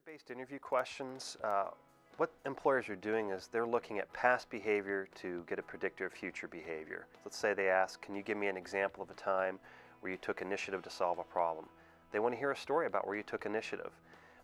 Behavior-based interview questions, what employers are doing is they're looking at past behavior to get a predictor of future behavior. Let's say they ask, can you give me an example of a time where you took initiative to solve a problem? They want to hear a story about where you took initiative.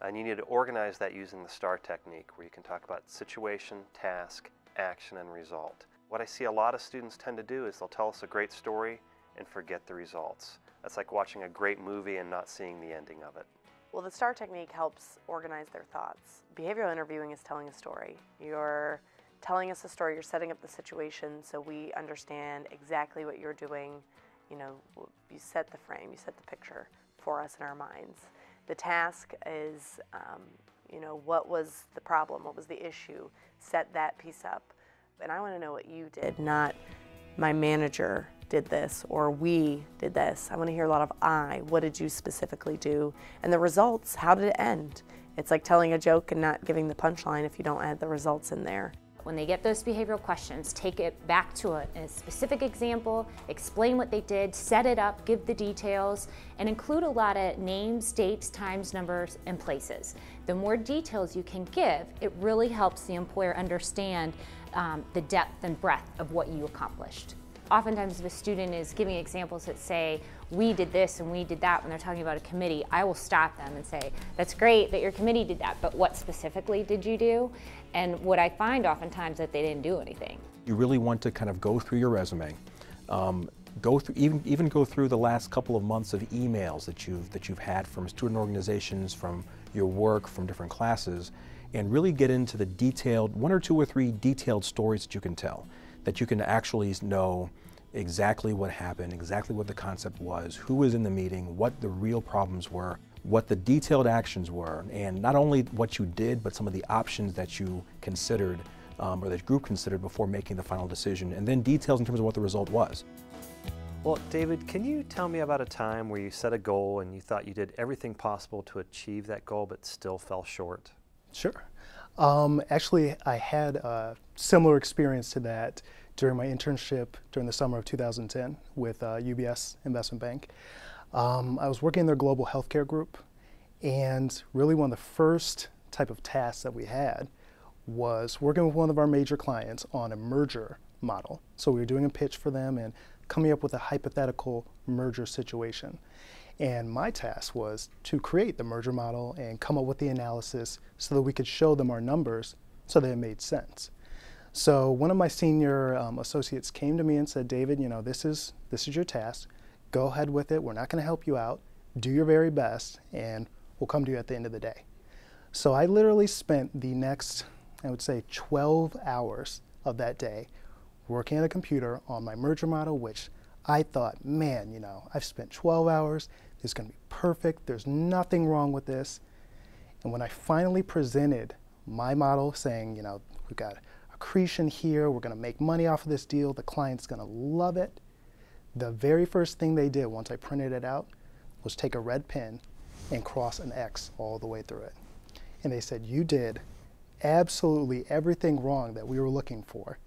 And you need to organize that using the STAR technique, where you can talk about situation, task, action, and result. What I see a lot of students tend to do is they'll tell us a great story and forget the results. That's like watching a great movie and not seeing the ending of it. Well, the STAR technique helps organize their thoughts. Behavioral interviewing is telling a story. You're telling us a story, you're setting up the situation so we understand exactly what you're doing. You know, you set the frame, you set the picture for us in our minds. The task is, you know, what was the problem, what was the issue, set that piece up. And I want to know what you did, not my manager did this or we did this. I want to hear a lot of I. What did you specifically do? And the results, how did it end? It's like telling a joke and not giving the punchline if you don't add the results in there. When they get those behavioral questions, take it back to a specific example, explain what they did, set it up, give the details, and include a lot of names, dates, times, numbers, and places. The more details you can give, it really helps the employer understand the depth and breadth of what you accomplished. Oftentimes if a student is giving examples that say, we did this and we did that when they're talking about a committee, I will stop them and say, that's great that your committee did that, but what specifically did you do? And what I find oftentimes that they didn't do anything. You really want to kind of go through your resume, go through even go through the last couple of months of emails that you've had from student organizations, from your work, from different classes, and really get into the detailed, 1 or 2 or 3 detailed stories that you can tell, that you can actually know exactly what happened, exactly what the concept was, who was in the meeting, what the real problems were, what the detailed actions were, and not only what you did, but some of the options that you considered or that group considered before making the final decision, and then details in terms of what the result was. Well, David, can you tell me about a time where you set a goal and you thought you did everything possible to achieve that goal but still fell short? Sure. Actually, I had a similar experience to that during my internship during the summer of 2010 with UBS Investment Bank. I was working in their global healthcare group, and really one of the first type of tasks that we had was working with one of our major clients on a merger model. So we were doing a pitch for them and coming up with a hypothetical merger situation. And my task was to create the merger model and come up with the analysis so that we could show them our numbers so that it made sense. So one of my senior associates came to me and said, David, you know, this is your task. Go ahead with it. We're not going to help you out. Do your very best, and we'll come to you at the end of the day. So I literally spent the next, I would say, 12 hours of that day working at a computer on my merger model, which I thought, man, you know, I've spent 12 hours. It's going to be perfect. There's nothing wrong with this. And when I finally presented my model saying, you know, we've got accretion here, we're going to make money off of this deal, the client's going to love it, the very first thing they did once I printed it out was take a red pen and cross an X all the way through it. And they said, you did absolutely everything wrong that we were looking for.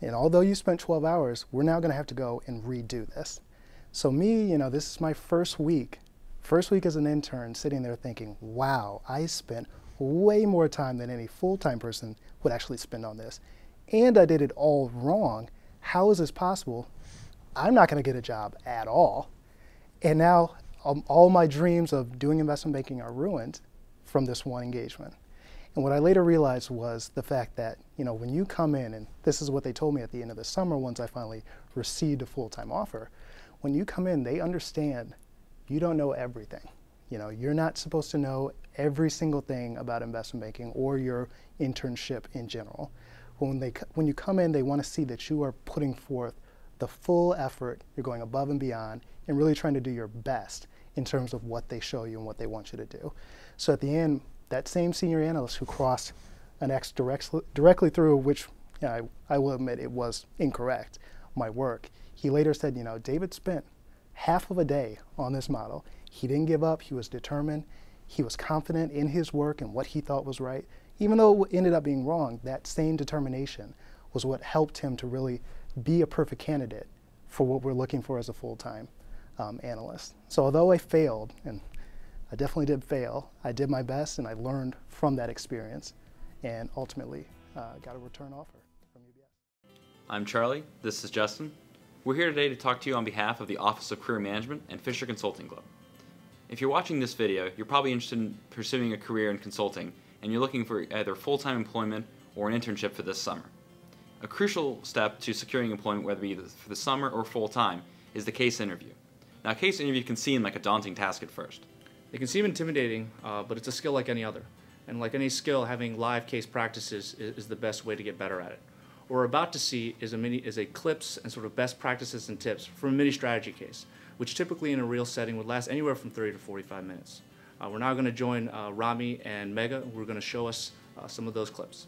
And although you spent 12 hours, we're now going to have to go and redo this. So me, you know, this is my first week as an intern, sitting there thinking, wow, I spent way more time than any full-time person would actually spend on this. And I did it all wrong. How is this possible? I'm not going to get a job at all. And now all my dreams of doing investment banking are ruined from this one engagement. And what I later realized was the fact that, you know, when you come in, and this is what they told me at the end of the summer once I finally received a full-time offer, when you come in, they understand you don't know everything. You know, you're not supposed to know every single thing about investment banking or your internship in general. When you come in, they want to see that you are putting forth the full effort, you're going above and beyond, and really trying to do your best in terms of what they show you and what they want you to do. So at the end, that same senior analyst who crossed an X directly through, which, you know, I will admit it was incorrect, my work, he later said, you know, David spent half of a day on this model. He didn't give up, he was determined, he was confident in his work and what he thought was right. Even though it ended up being wrong, that same determination was what helped him to really be a perfect candidate for what we're looking for as a full-time analyst. So although I failed, and I definitely did fail. I did my best and I learned from that experience and ultimately got a return offer from UBS. I'm Charlie, this is Justin. We're here today to talk to you on behalf of the Office of Career Management and Fisher Consulting Club. If you're watching this video, you're probably interested in pursuing a career in consulting and you're looking for either full-time employment or an internship for this summer. A crucial step to securing employment, whether it be for the summer or full-time, is the case interview. Now, a case interview can seem like a daunting task at first. It can seem intimidating, but it's a skill like any other. And like any skill, having live case practices is the best way to get better at it. What we're about to see is a clips and sort of best practices and tips from a mini strategy case, which typically in a real setting would last anywhere from 30 to 45 minutes. We're now going to join Rami and Mega, who are going to show us some of those clips.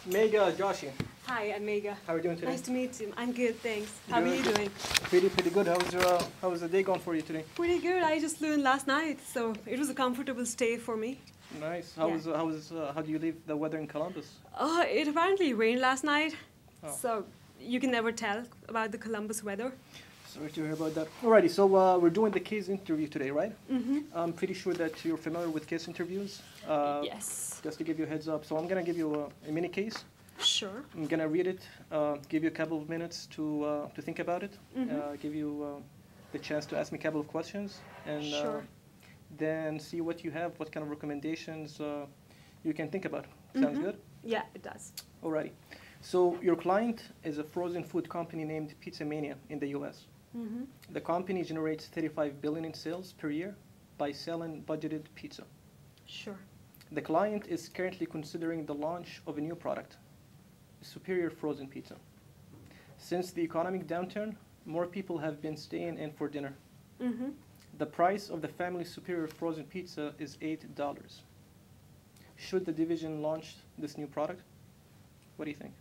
Mega, Josh here. Hi, I'm Mega. How are you doing today? Nice to meet you. I'm good, thanks. How are you doing? Pretty good. How was the day going for you today? Pretty good. I just flew in last night, so it was a comfortable stay for me. Nice. How do you leave the weather in Columbus? It apparently rained last night, so you can never tell about the Columbus weather. Sorry to hear about that. Alrighty, so we're doing the case interview today, right? Mm-hmm. I'm pretty sure that you're familiar with case interviews. Yes. Just to give you a heads up, so I'm gonna give you a mini case. Sure. I'm gonna read it, give you a couple of minutes to think about it, give you the chance to ask me a couple of questions, and sure. Then see what you have, what kind of recommendations you can think about. Sounds good? Yeah, it does. Alrighty. So your client is a frozen food company named Pizza Mania in the U.S. Mm-hmm. The company generates $35 billion in sales per year by selling budgeted pizza. Sure. The client is currently considering the launch of a new product, superior frozen pizza. Since the economic downturn, more people have been staying in for dinner. Mm-hmm. The price of the family superior frozen pizza is $8. Should the division launch this new product? What do you think?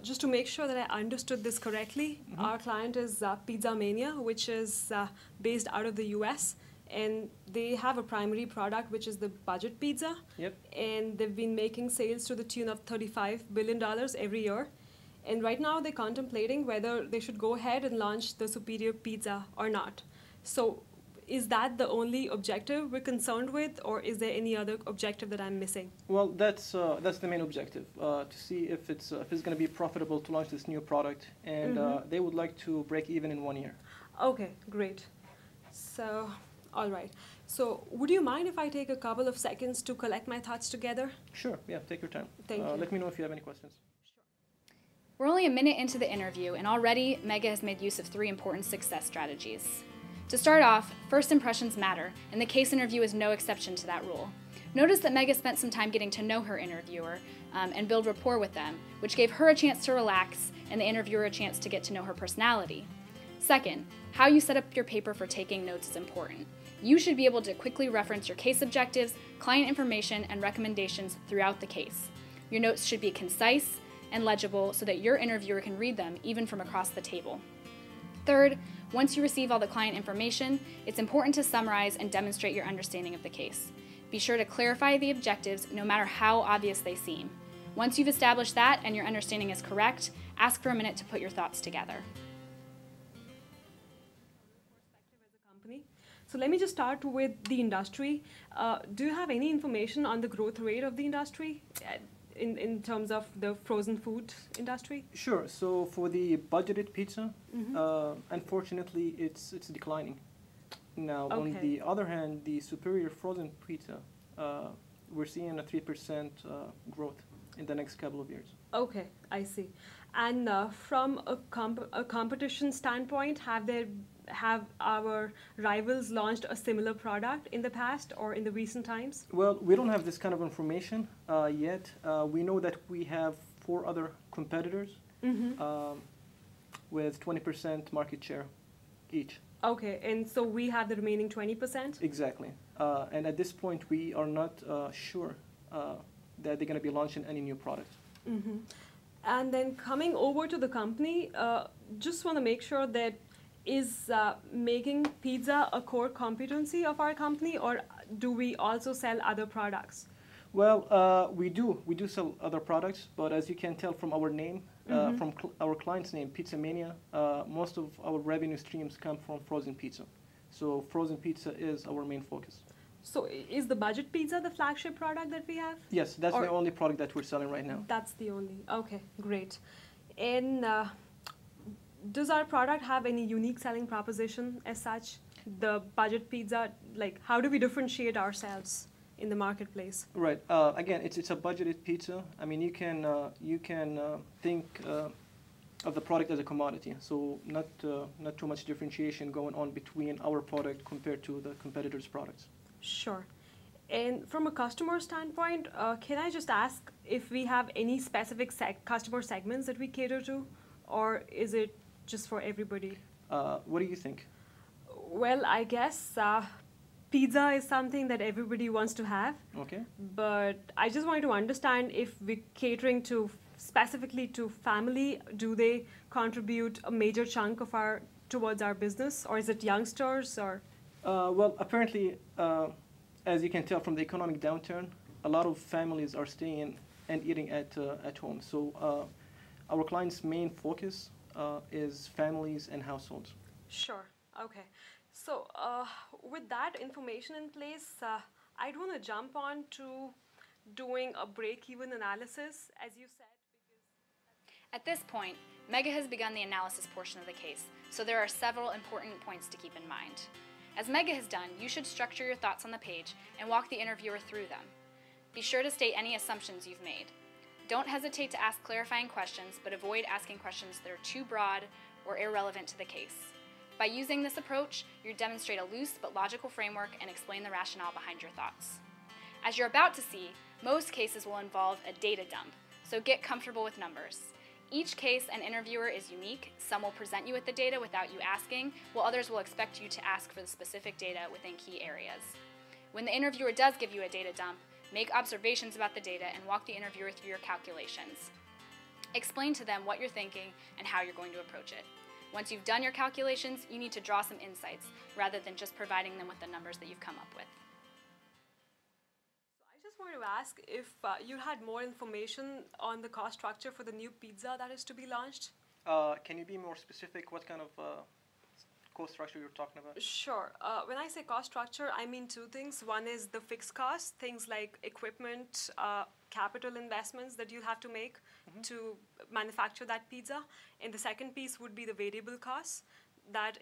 Just to make sure that I understood this correctly, our client is Pizza Mania, which is based out of the US, and they have a primary product, which is the budget pizza. Yep. And they've been making sales to the tune of $35 billion every year. And right now they're contemplating whether they should go ahead and launch the superior pizza or not. So is that the only objective we're concerned with, or is there any other objective that I'm missing? Well, that's the main objective, to see if it's going to be profitable to launch this new product, and they would like to break even in 1 year. Okay, great. So, all right. So would you mind if I take a couple of seconds to collect my thoughts together? Sure, yeah, take your time. Thank you. Let me know if you have any questions. We're only a minute into the interview, and already Mega has made use of 3 important success strategies. To start off, first impressions matter, and the case interview is no exception to that rule. Notice that Mega spent some time getting to know her interviewer and build rapport with them, which gave her a chance to relax and the interviewer a chance to get to know her personality. Second, how you set up your paper for taking notes is important. You should be able to quickly reference your case objectives, client information, and recommendations throughout the case. Your notes should be concise and legible so that your interviewer can read them even from across the table. Third, once you receive all the client information, it's important to summarize and demonstrate your understanding of the case. Be sure to clarify the objectives no matter how obvious they seem. Once you've established that and your understanding is correct, ask for a minute to put your thoughts together. So let me just start with the industry. Do you have any information on the growth rate of the industry in terms of the frozen food industry? Sure. So for the budgeted pizza, unfortunately, it's declining. Now, on the other hand, the superior frozen pizza, we're seeing a 3% growth in the next couple of years. Okay, I see. And from a competition standpoint, have our rivals launched a similar product in the past or in the recent times? Well, we don't have this kind of information yet. We know that we have 4 other competitors with 20% market share each. Okay, and so we have the remaining 20%? Exactly. And at this point, we are not sure that they're going to be launching any new product. And then coming over to the company, just want to make sure that is making pizza a core competency of our company, or do we also sell other products? Well, we do sell other products, but as you can tell from our name, from our client's name, Pizza Mania, most of our revenue streams come from frozen pizza. So frozen pizza is our main focus. So is the budget pizza the flagship product that we have? Yes, that's the only product that we're selling right now. That's the only. Okay, great. And does our product have any unique selling proposition as such? The budget pizza, like how do we differentiate ourselves in the marketplace? Right. Again, it's a budgeted pizza. I mean, you can think of the product as a commodity. So not too much differentiation going on between our product compared to the competitors' products. Sure. And from a customer standpoint, can I just ask if we have any specific customer segments that we cater to, or is it just for everybody? What do you think? Well, I guess pizza is something that everybody wants to have. Okay. But I just wanted to understand if we're catering to specifically to family, do they contribute a major chunk of towards our business, or is it youngsters or? Well, apparently, as you can tell from the economic downturn, a lot of families are staying and eating at home. So our clients' main focus is families and households. Sure. Okay. So with that information in place, I'd want to jump on to doing a break-even analysis, as you said. At this point, Mega has begun the analysis portion of the case, so there are several important points to keep in mind. As Mega has done, you should structure your thoughts on the page and walk the interviewer through them. Be sure to state any assumptions you've made. Don't hesitate to ask clarifying questions, but avoid asking questions that are too broad or irrelevant to the case. By using this approach, you demonstrate a loose but logical framework and explain the rationale behind your thoughts. As you're about to see, most cases will involve a data dump, so get comfortable with numbers. Each case and interviewer is unique. Some will present you with the data without you asking, while others will expect you to ask for the specific data within key areas. When the interviewer does give you a data dump, make observations about the data and walk the interviewer through your calculations. Explain to them what you're thinking and how you're going to approach it. Once you've done your calculations, you need to draw some insights rather than just providing them with the numbers that you've come up with. So I just wanted to ask if you had more information on the cost structure for the new pizza that is to be launched. Can you be more specific? What kind of cost structure you're talking about? Sure. When I say cost structure, I mean two things. One is the fixed costs, things like equipment, capital investments that you'll have to make to manufacture that pizza. And the second piece would be the variable costs. That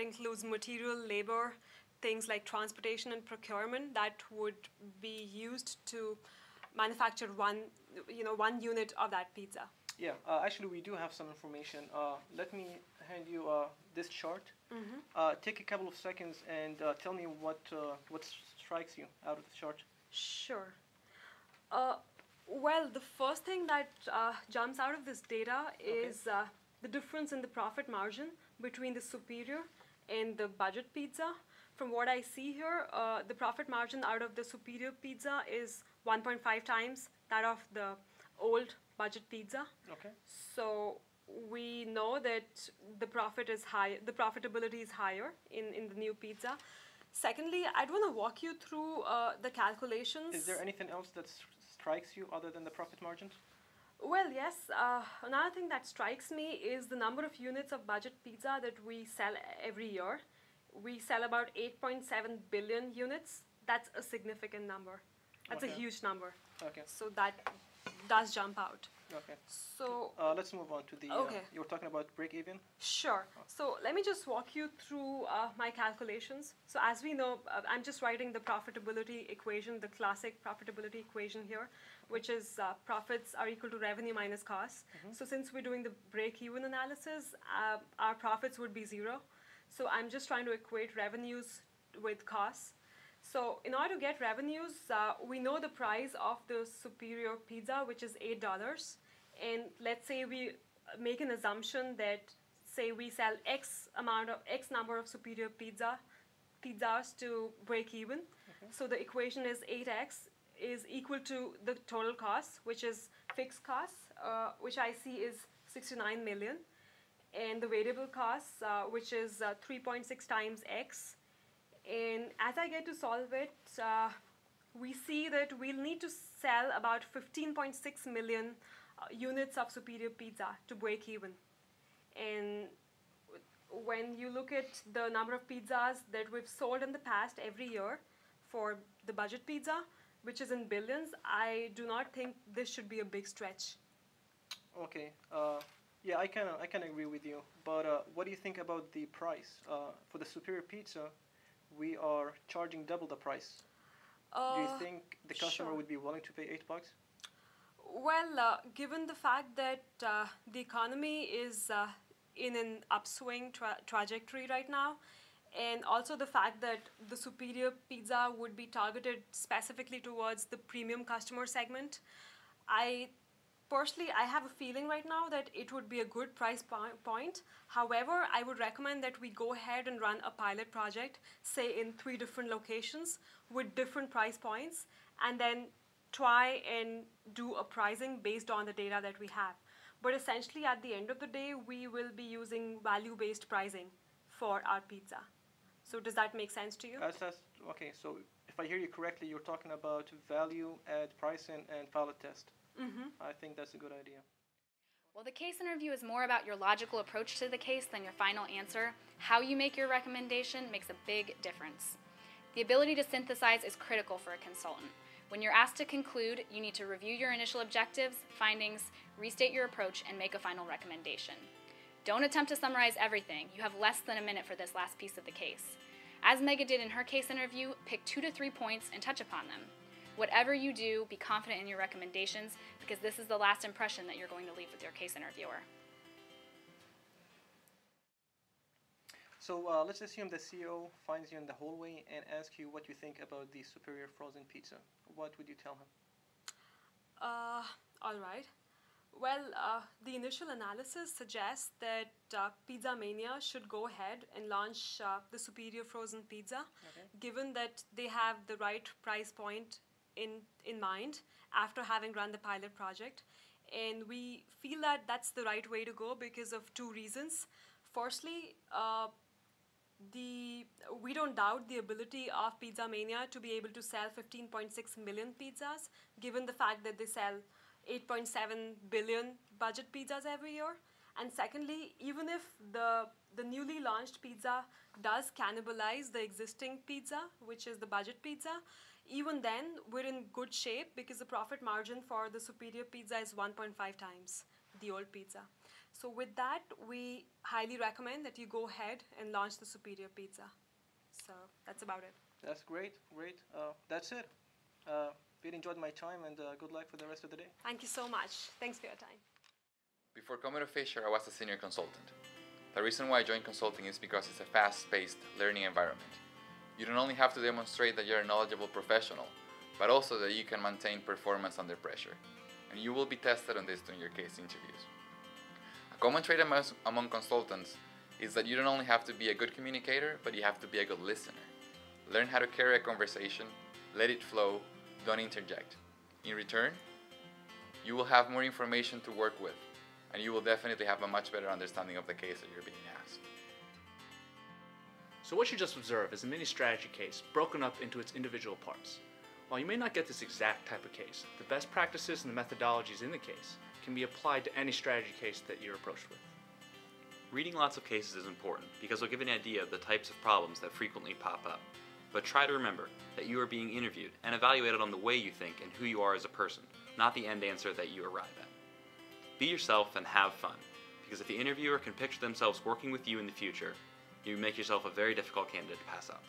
includes material, labor, things like transportation and procurement that would be used to manufacture one unit of that pizza. Yeah, actually we do have some information. Let me hand you this chart. Take a couple of seconds and tell me what strikes you out of the chart. Sure. Well, the first thing that jumps out of this data is the difference in the profit margin between the superior and the budget pizza. From what I see here, the profit margin out of the superior pizza is 1.5 times that of the old budget pizza. Okay. So we know that the profitability is higher in the new pizza. Secondly, I'd want to walk you through the calculations. Is there anything else that strikes you other than the profit margins? Well, yes. Another thing that strikes me is the number of units of budget pizza that we sell every year. We sell about 8.7 billion units. That's a significant number. That's a huge number. Okay. So that does jump out. Okay. So let's move on to the. You were talking about break even. Sure. So let me just walk you through my calculations. So as we know, I'm just writing the profitability equation, the classic profitability equation here, which is profits are equal to revenue minus costs. So since we're doing the break even analysis, our profits would be 0. So I'm just trying to equate revenues with costs. So in order to get revenues, we know the price of the superior pizza, which is $8. And let's say we make an assumption that, say, we sell X number of superior pizzas to break even. So the equation is 8X is equal to the total cost, which is fixed costs, which I see is 69 million. And the variable costs, which is 3.6 times X. And as I get to solve it, we see that we'll need to sell about 15.6 million units of Superior Pizza to break even. And when you look at the number of pizzas that we've sold in the past every year for the budget pizza, which is in billions, I do not think this should be a big stretch. Okay. Yeah, I can agree with you. But what do you think about the price? For the Superior Pizza, we are charging double the price. Do you think the customer Sure. would be willing to pay $8? Well, given the fact that the economy is in an upswing trajectory right now, and also the fact that the Superior Pizza would be targeted specifically towards the premium customer segment, Personally, I have a feeling right now that it would be a good price point. However, I would recommend that we go ahead and run a pilot project, say in 3 different locations with different price points, and then try and do a pricing based on the data that we have. But essentially, at the end of the day, we will be using value-based pricing for our pizza. So does that make sense to you? Okay, so if I hear you correctly, you're talking about value add pricing and pilot test. I think that's a good idea. While the case interview is more about your logical approach to the case than your final answer, how you make your recommendation makes a big difference. The ability to synthesize is critical for a consultant. When you're asked to conclude, you need to review your initial objectives, findings, restate your approach, and make a final recommendation. Don't attempt to summarize everything. You have less than a minute for this last piece of the case. As Mega did in her case interview, pick 2 to 3 points and touch upon them. Whatever you do, be confident in your recommendations, because this is the last impression that you're going to leave with your case interviewer. So let's assume the CEO finds you in the hallway and asks you what you think about the Superior frozen pizza. What would you tell him? All right. Well, the initial analysis suggests that Pizza Mania should go ahead and launch the Superior frozen pizza, given that they have the right price point in mind after having run the pilot project. And we feel that that's the right way to go because of 2 reasons. Firstly, we don't doubt the ability of Pizza Mania to be able to sell 15.6 million pizzas, given the fact that they sell 8.7 billion budget pizzas every year. And secondly, even if the newly launched pizza does cannibalize the existing pizza, which is the budget pizza, even then we're in good shape because the profit margin for the Superior Pizza is 1.5 times the old pizza. So with that, we highly recommend that you go ahead and launch the Superior Pizza. So that's about it. That's great. That's it. Really enjoyed my time, and good luck for the rest of the day. Thank you so much. Thanks for your time. Before coming to Fisher, I was a senior consultant. The reason why I joined consulting is because it's a fast-paced learning environment. You don't only have to demonstrate that you're a knowledgeable professional, but also that you can maintain performance under pressure. And you will be tested on this during your case interviews. A common trait among consultants is that you don't only have to be a good communicator, but you have to be a good listener. Learn how to carry a conversation, let it flow, don't interject. In return, you will have more information to work with, and you will definitely have a much better understanding of the case that you're being asked. So what you just observed is a mini strategy case broken up into its individual parts. While you may not get this exact type of case, the best practices and the methodologies in the case can be applied to any strategy case that you're approached with. Reading lots of cases is important because it'll give you an idea of the types of problems that frequently pop up. But try to remember that you are being interviewed and evaluated on the way you think and who you are as a person, not the end answer that you arrive at. Be yourself and have fun, because if the interviewer can picture themselves working with you in the future, you make yourself a very difficult candidate to pass up.